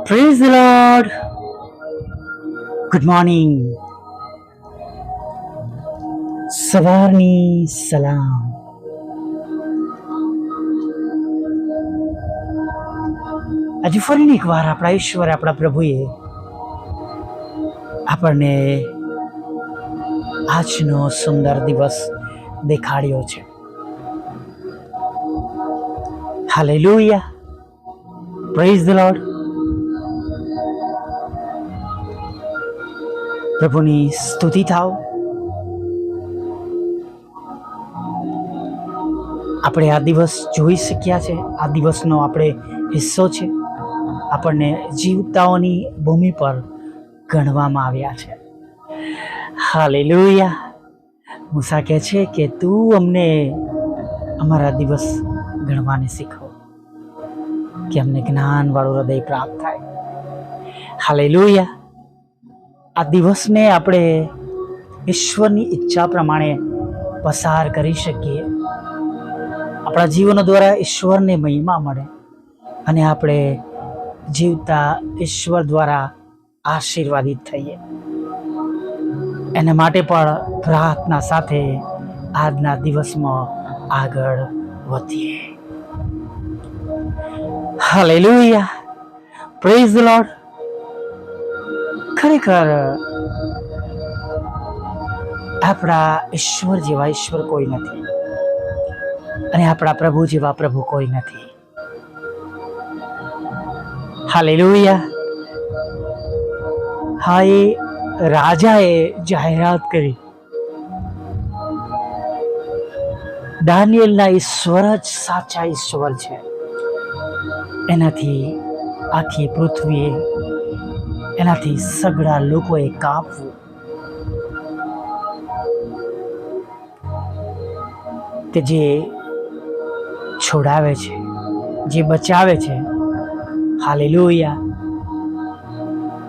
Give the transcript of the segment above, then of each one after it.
Praise the Lord. Good morning. સવારની સલામ. આજે ફરીને એકવાર આપણા ઈશ્વર આપણા પ્રભુએ આપણને આજનો સુંદર દિવસ દેખાડ્યો છે. હાલેલુયા. Praise the lord. પ્રભુની સ્તુતિ થાવ. આપણે આ દિવસ જોઈ શક્યા છે, આ દિવસનો આપણે હિસ્સો છે. આપણને જીવતાઓની ભૂમિ પર ગણવામાં આવ્યા છે. હાલેલુયા. મૂસા કહે છે કે તું અમને અમારા દિવસ ગણવાને શીખવો, કે અમને જ્ઞાનવાળું હૃદય પ્રાપ્ત થાય. હાલેલુયા. આ દિવસને આપણે ઈશ્વરની ઈચ્છા પ્રમાણે પસાર કરી શકીએ. આપણા જીવનો દ્વારા ઈશ્વરને મહિમા મળે અને આપણે જીવતા ઈશ્વર દ્વારા આશીર્વાદિત થઈએ. એના માટે પણ પ્રાર્થના સાથે આજના દિવસમાં આગળ વધીએ. હાલેલુયા. Praise the lord. ખરેખર આપણા ઈશ્વર જેવા ઈશ્વર કોઈ નથી અને આપણા પ્રભુ જેવા પ્રભુ કોઈ નથી. હાલેલુયા. હા, એ રાજાએ જાહેરાત કરી, દાનિયેલના ઈશ્વર જ સાચા ઈશ્વર છે. એનાથી આખી પૃથ્વીએ, એનાથી સગળા લોકોએ કાપવું. તે જે છોડાવે છે, જે બચાવે છે. હાલેલુયા.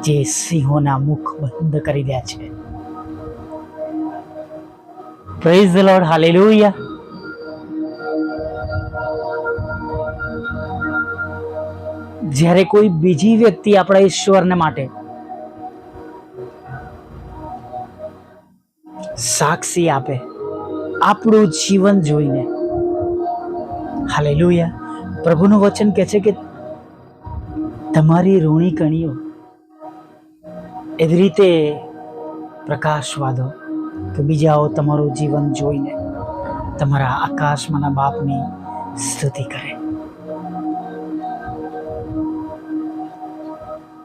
જે સિંહોના મુખ બંધ કરી દે છે. Praise the lord. હાલેલુયા. જ્યારે કોઈ બીજી વ્યક્તિ આપણા ઈશ્વરને માટે સાક્ષી આપે આપણું જીવન જોઈને, હાલેલુયા, પ્રભુનું વચન કહે છે કે તમારી ઋણી કણીઓ એવી રીતે પ્રકાશવા દો કે બીજાઓ તમારું જીવન જોઈને તમારા આકાશમાંના બાપની સ્તુતિ કરે.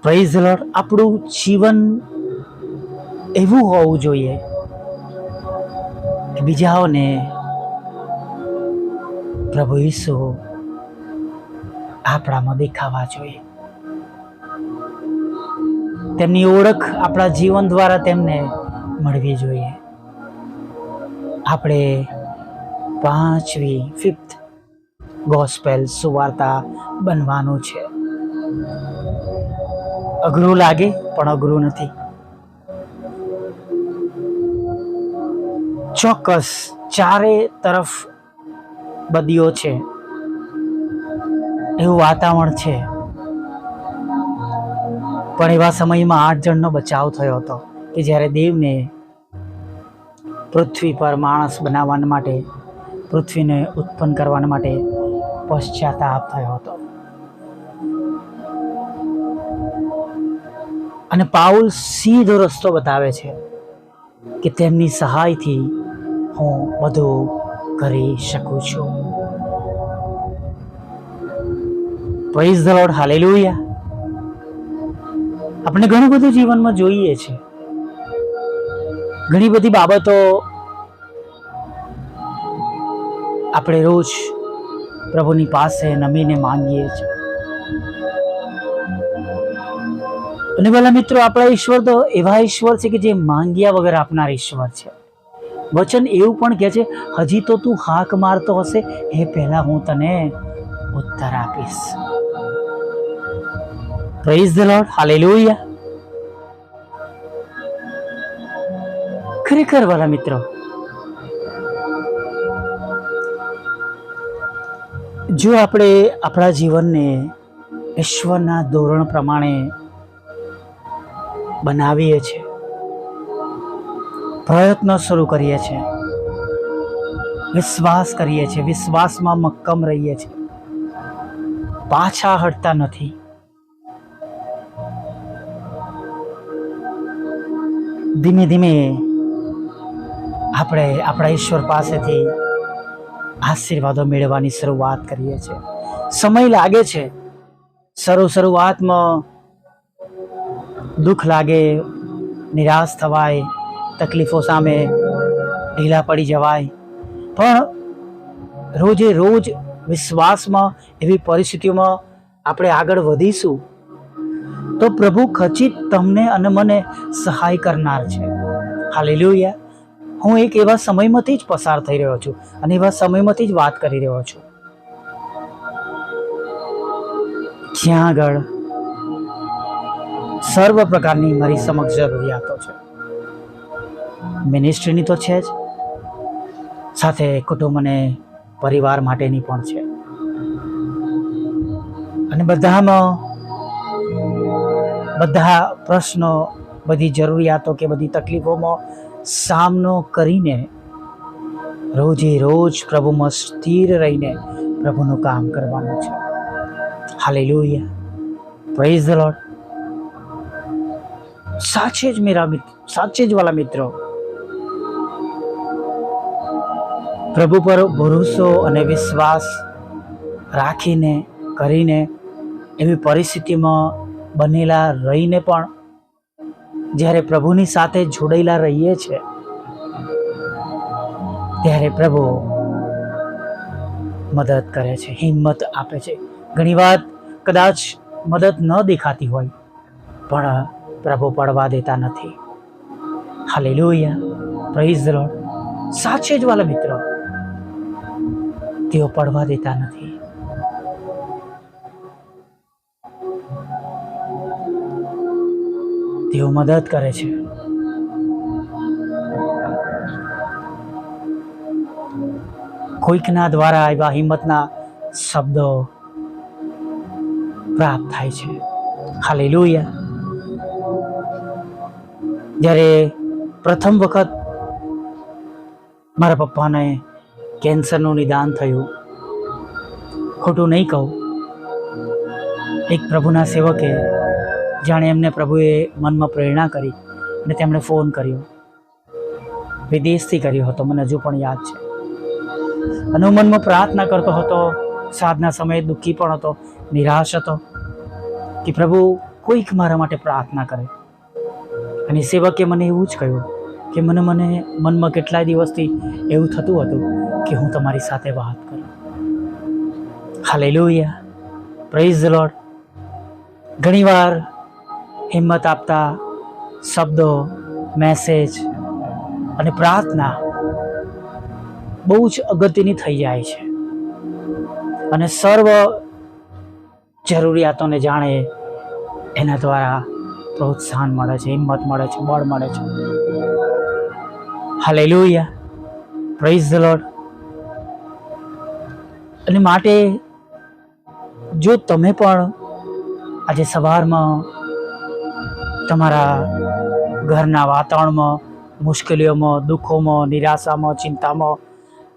Praise the lord. આપણું જીવન એવું હોવું જોઈએ કે બીજાઓને પ્રભુ ઈસુ આપણામાં દેખાવા જોઈએ. તેમની ઓળખ આપણા જીવન દ્વારા તેમને મળવી જોઈએ. આપણે ફિફ્થ ગોસ્પેલ સુવાર્તા બનવાનું છે. અઘરું લાગે પણ અઘરું નથી. ચોક્કસ ચારે તરફ બદીઓ છે, એવું વાતાવરણ છે. પણ એવા સમયમાં 8 જણનો બચાવ થયો હતો કે જ્યારે દેવને પૃથ્વી પર માણસ બનાવવા માટે, પૃથ્વીને ઉત્પન્ન કરવા માટે પશ્ચાતાપ થયો હતો. અને પાઉલ સીધો રસ્તો બતાવે છે કે તેમની સહાયથી હું બધું કરી શકું છું. Praise the lord. હાલેલુયા. આપણે ઘણું બધું જીવનમાં જોઈએ છે, ઘણી બધી બાબતો આપણે રોજ પ્રભુની પાસે નમીને માંગીએ છીએ. અને ભલા મિત્રો, આપણા ઈશ્વર તો એવા ઈશ્વર છે કે જે માંગ્યા વગર આપનાર ઈશ્વર છે. વચન એવું પણ કહે છે, હજી તો તું હાક મારતો હશે એ પહેલા હું તને ઉત્તર આપીશ. Praise the lord. હાલેલુયા. ખરેખર વાલા મિત્રો, જો આપણે આપણા જીવનને ઈશ્વરના ધોરણ પ્રમાણે બનાવીએ છીએ, પ્રયત્નો શરૂ કરીએ છીએ, વિશ્વાસ કરીએ છીએ, વિશ્વાસમાં મક્કમ રહીએ છીએ, પાછા હટતા નથી. ધીમે ધીમે આપણે આપણા ઈશ્વર પાસેથી આશીર્વાદો મેળવવાની શરૂઆત કરીએ છીએ. સમય લાગે છે. શરૂઆતમાં દુઃખ લાગે, નિરાશ થવાય, તકલીફો સામે ઢીલા પડી જવાય, પણ રોજે રોજ વિશ્વાસમાં એવી પરિસ્થિતિઓમાં આપણે આગળ વધીશું તો પ્રભુ ખચિત તમને અને મને સહાય કરનાર છે. હાલેલુયા. હું એક એવા સમયમાંથી જ પસાર થઈ રહ્યો છું અને એવા સમયમાંથી જ વાત કરી રહ્યો છું જ્યાં આગળ સર્વ પ્રકારની મારી સમક્ષ જરૂરિયાતો છે. મિનિસ્ટ્રીની તો છે જ, સાથે કુટુંબ અને પરિવાર માટેની પણ છે. અને બધા પ્રશ્નો, બધી જરૂરિયાતો કે બધી તકલીફોમાં સામનો કરીને રોજે રોજ પ્રભુમાં સ્થિર રહીને પ્રભુનું કામ કરવાનું છે. હાલેલુયા. Praise the lord. સાચે જ વાલા મિત્રો, પ્રભુ પર ભરોસો અને વિશ્વાસ રાખીને કરીને એવી પરિસ્થિતિમાં બનેલા રહીને પણ જ્યારે પ્રભુની સાથે જોડાયેલા રહીએ છીએ ત્યારે પ્રભુ મદદ કરે છે, હિંમત આપે છે. ઘણીવાર કદાચ મદદ ન દેખાતી હોય પણ પ્રભુ પડવા દેતા નથી. હાલેલુયા. Praise the lord. સાચે જ વાલા મિત્રો, તેઓ પડવા દેતા નથી. તેઓ મદદ કરે છે. કોઈકના દ્વારા એવા હિંમતના શબ્દો પ્રાપ્ત થાય છે. હાલેલુયા. જ્યારે પ્રથમ વખત મારા પપ્પાને કેન્સરનું નિદાન થયું, ખોટું નહીં કહું, એક પ્રભુના સેવકે જાણે એમને પ્રભુએ મનમાં પ્રેરણા કરી અને તેમણે ફોન કર્યો. વિદેશથી કર્યો હતો, મને હજુ પણ યાદ છે. અને હું મનમાં પ્રાર્થના કરતો હતો, સાંજના સમયે દુઃખી પણ હતો, નિરાશ હતો કે પ્રભુ કોઈક મારા માટે પ્રાર્થના કરે. અને સેવકે મને એવું જ કહ્યું કે મને મનમાં કેટલાય દિવસથી એવું થતું હતું કે હું તમારી સાથે વાત કરું. હાલેલુયા. Praise the lord. ઘણીવાર હિંમત આપતા શબ્દો, મેસેજ અને પ્રાર્થના બહુ જ અગત્યની થઈ જાય છે અને સર્વ જરૂરિયાતોને જાણે એના દ્વારા પ્રોત્સાહન મળે છે, હિંમત મળે છે, બળ મળે છે. હાલેલુયા. Praise the lord. અને માટે જો તમે પણ આજે સવારમાં તમારા ઘરના વાતાવરણમાં, મુશ્કેલીઓમાં, દુઃખોમાં, નિરાશામાં, ચિંતામાં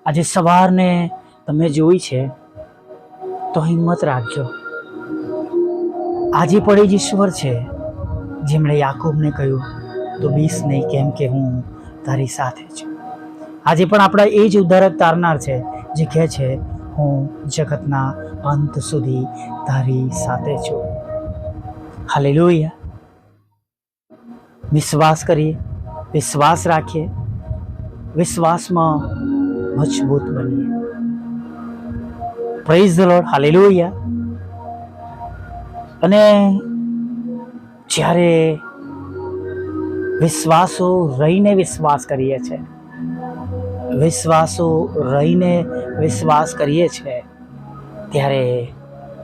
આજે સવારને તમે જોઈ છે તો હિંમત રાખજો. આજે પણ એ જ ઈશ્વર છે જેમણે યાકૂબને કહ્યું તો બીસ નહીં, કેમ કે હું તારી સાથે છું. આજે પણ આપણા એ જ ઉદ્ધારક તારનાર છે જે કહે છે હું જગતના અંત સુધી તારી સાથે છું. હાલેલુયા. વિશ્વાસ કરીએ, વિશ્વાસ રાખીએ, વિશ્વાસમાં મજબૂત બનીએ. Praise the lord. હાલેલુયા. અને જ્યારે વિશ્વાસો રહીને વિશ્વાસ કરીએ છીએ, ત્યારે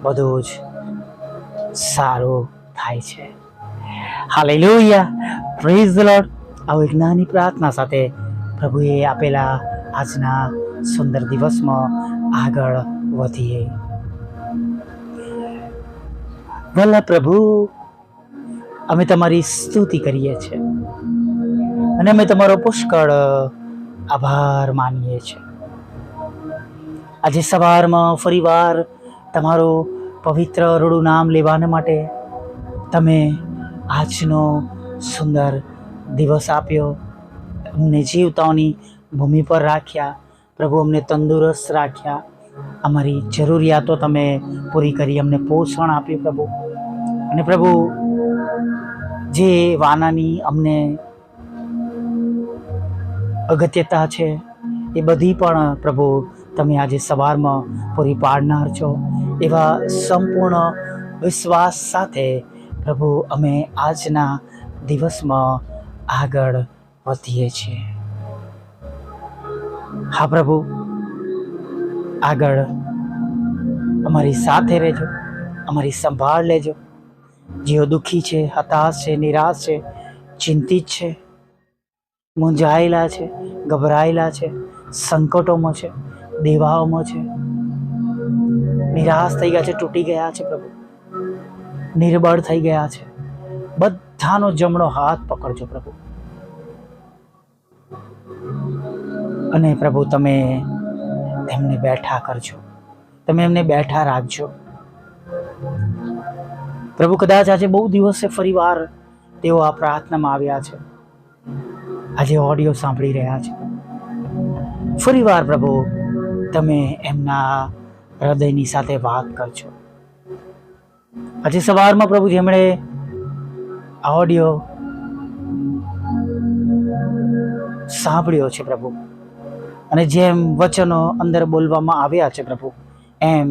બધું જ સારું થાય છે. હાલેલુયા. Praise the lord. આ વિજ્ઞાની પ્રાર્થના સાથે પ્રભુએ આપેલા આજના સુંદર દિવસમાં આગળ વધીએ. ભલા પ્રભુ, અમે તમારી સ્તુતિ કરીએ છીએ અને અમે તમારો પુષ્કળ આભાર માનીએ છીએ. આજે સવારમાં ફરીવાર તમારું પવિત્ર રૂડું નામ લેવાને માટે તમે આજનો સુંદર દિવસ આપ્યો, અમને જીવતાઓની ભૂમિ પર રાખ્યા. પ્રભુ, અમને તંદુરસ્ત રાખ્યા, અમારી જરૂરિયાતો તમે પૂરી કરી, અમને પોષણ આપ્યું પ્રભુ. અને પ્રભુ, જે વાનાની અમને અગત્યતા છે એ બધી પણ પ્રભુ તમે આજે સવારમાં પૂરી પાડનાર છો. એવા સંપૂર્ણ વિશ્વાસ સાથે પ્રભુ અમે આજના દિવસમાં આગળ વધીએ છીએ. હા પ્રભુ, આગળ અમારી સાથે રહેજો, અમારી સંભાળ લેજો. જેઓ દુઃખી છે, હતાશ છે, નિરાશ છે, ચિંતિત છે, મૂંઝાયેલા છે, ગભરાયેલા છે, સંકટોમાં છે, દેવાઓમાં છે, નિરાશ થઈ ગયા છે, તૂટી ગયા છે પ્રભુ, નિર્બળ થઈ ગયા છે, બધાનો જમણો હાથ પકડજો પ્રભુ. અને પ્રભુ તમે તેમને બેઠા કરજો, તમે એમને બેઠા રાખજો પ્રભુ. કદાચ આજે બહુ દિવસે ફરીવાર તેઓ આ પ્રાર્થનામાં આવ્યા છે, આજે ઓડિયો સાંભળી રહ્યા છે. ફરીવાર પ્રભુ તમે એમના હૃદયની સાથે વાત કરજો. આજે સવારમાં પ્રભુ જેમણે આ ઓડિયો સાંભળ્યો છે પ્રભુ, અને જેમ વચનો અંદર બોલવામાં આવ્યા છે પ્રભુ, એમ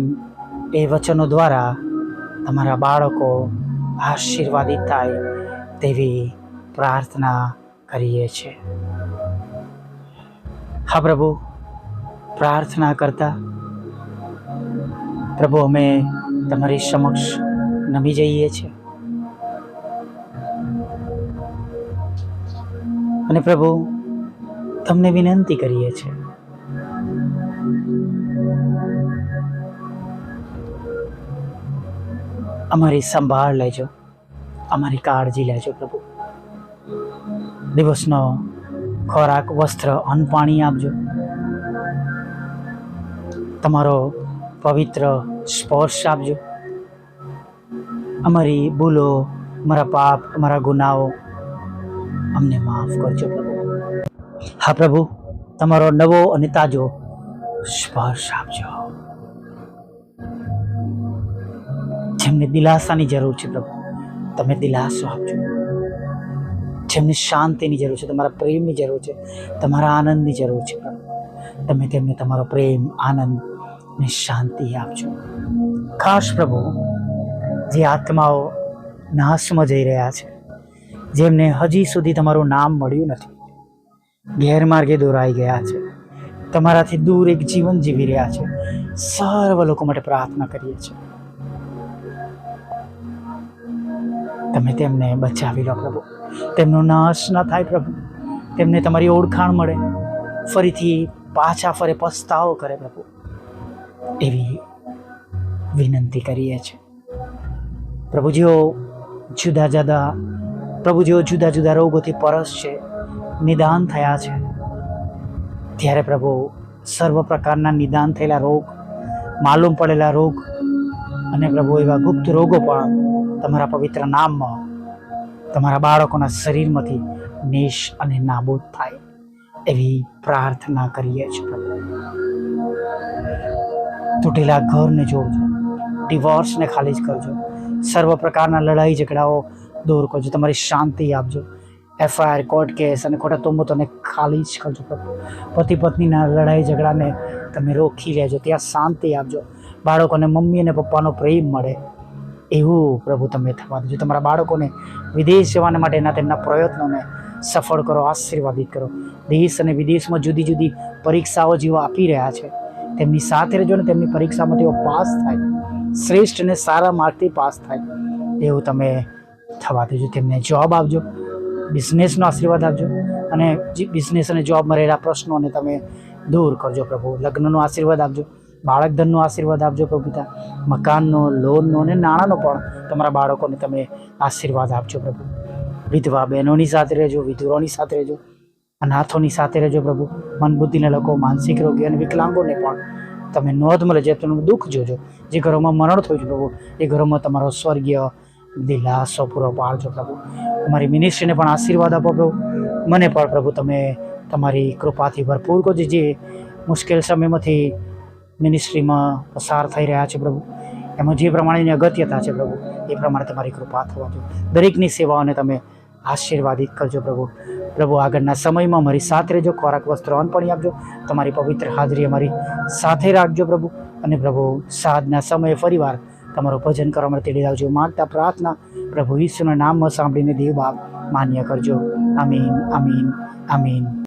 એ વચનો દ્વારા તમારા બાળકો આશીર્વાદિત થાય તેવી પ્રાર્થના કરીએ છીએ. હા પ્રભુ, પ્રાર્થના કરતા પ્રભુ અમે તમારી સમક્ષ નમી જઈએ છીએ. અને પ્રભુ તમને વિનંતી કરીએ છીએ, અમારી સંભાળ લેજો, અમારી કાળજી લેજો પ્રભુ. દિવસનો ખોરાક, વસ્ત્ર, અન્ન, પાણી આપજો. તમારો પવિત્ર સ્પર્શ આપજો. અમારી ભૂલો, અમારા પાપ, અમારા ગુનાઓ અમને માફ કરજો પ્રભુ. હા પ્રભુ, તમારો નવો અને તાજો સ્પર્શ આપજો. જેમને દિલાસાની જરૂર છે પ્રભુ, તમે દિલાસો આપજો. જેમને શાંતિની જરૂર છે, તમારા પ્રેમની જરૂર છે, તમારા આનંદની જરૂર છે પ્રભુ, તમે તેમને તમારો પ્રેમ, આનંદ ને શાંતિ આપજો. ખાસ પ્રભુ, જે આત્માઓ નાશમાં જઈ રહ્યા છે, જેમને હજી સુધી તમારું નામ મળ્યું નથી, ગેરમાર્ગે દોરાઈ ગયા છે, તમારાથી દૂર એક જીવન જીવી રહ્યા છે, સર્વ લોકો માટે પ્રાર્થના કરીએ છીએ. તમે તેમને બચાવી લો પ્રભુ, તેમનો નાશ ન થાય પ્રભુ, તેમને તમારી ઓળખાણ મળે, ફરીથી પાછા ફરે, પસ્તાવો કરે પ્રભુ, એવી વિનંતી કરીએ છીએ. પ્રભુ, જેઓ જુદા જુદા રોગોથી પરસ છે, નિદાન થયા છે, ત્યારે પ્રભુ સર્વ પ્રકારના નિદાન થયેલા રોગ, માલુમ પડેલા રોગ અને પ્રભુ એવા ગુપ્ત રોગો પણ તમારા પવિત્ર નામમાં તમારા બાળકોના શરીરમાંથી નેશ અને નાબૂદ થાય એવી પ્રાર્થના કરીએ છીએ પ્રભુ. તૂટેલા ઘરને જોડજો, ડિવોર્સને ખાલી જ કરજો, સર્વ પ્રકારના લડાઈ ઝઘડાઓ દૂર કરજો, તમારી શાંતિ આપજો. એફઆઈઆર, કોર્ટ કેસ અને ખોટા તોમતોને ખાલી જ કરજો પ્રભુ. પતિ પત્નીના લડાઈ ઝઘડાને તમે રોકી લેજો, ત્યાં શાંતિ આપજો. બાળકોને મમ્મી અને પપ્પાનો પ્રેમ મળે એવું પ્રભુ તમે થવા દેજો. તમારા બાળકોને વિદેશ જવાના માટેના તેમના પ્રયત્નોને સફળ કરો, આશીર્વાદિત કરો. દેશ અને વિદેશમાં જુદી જુદી પરીક્ષાઓ જેઓ આપી રહ્યા છે, તેમની સાથે રહેજો ને તેમની પરીક્ષામાં તેઓ પાસ થાય, શ્રેષ્ઠ અને સારા માર્કથી પાસ થાય એવું તમે થવા દેજો. તેમને જોબ આપજો, બિઝનેસનો આશીર્વાદ આપજો, અને બિઝનેસ અને જોબમાં રહેલા પ્રશ્નોને તમે દૂર કરજો પ્રભુ. લગ્નનો આશીર્વાદ આપજો, બાળક ધનનો આશીર્વાદ આપજો પ્રભુ પિતા, મકાનનો, લોનનો અને નાણાંનો પણ તમારા બાળકોને તમે આશીર્વાદ આપજો પ્રભુ. વિધવા બહેનોની સાથે રહેજો, વિધુરોની સાથે રહેજો, અનાથોની સાથે રહેજો પ્રભુ. મન બુદ્ધિને લોકો, માનસિક રોગી અને વિકલાંગોને પણ તમે નોંધ મળે છે, તેમનું દુઃખ જોજો. જે ઘરોમાં મરણ થયું છે પ્રભુ, એ ઘરોમાં તમારો સ્વર્ગીય દિલાસો પૂરો પાડજો પ્રભુ. અમારી મિનિસ્ટ્રીને પણ આશીર્વાદ આપો પ્રભુ. મને પણ પ્રભુ તમે તમારી કૃપાથી ભરપૂર કરજો. જે મુશ્કેલ સમયમાંથી મિનિસ્ટ્રીમાં પસાર થઈ રહ્યા છે પ્રભુ, એમાં જે પ્રમાણેની અગત્યતા છે પ્રભુ, એ પ્રમાણે તમારી કૃપા થવા દો. દરેકની સેવાઓને તમે આશીર્વાદિત કરજો પ્રભુ. પ્રભુ આગળના સમયમાં મારી સાથે રહેજો, ખોરાક વસ્ત્ર અન્ન પાણી આપજો. તમારી પવિત્ર હાજરી અમારી સાથે રાખજો પ્રભુ. અને પ્રભુ સાંજના સમયે ફરીવાર તમારું ભજન કરવા માટે તેડી આવજો. માંગતા પ્રાર્થના પ્રભુ ઈસુના નામમાં સાંભળીને દેવ બાપ માન્ય કરજો. આમીન, આમીન, આમીન.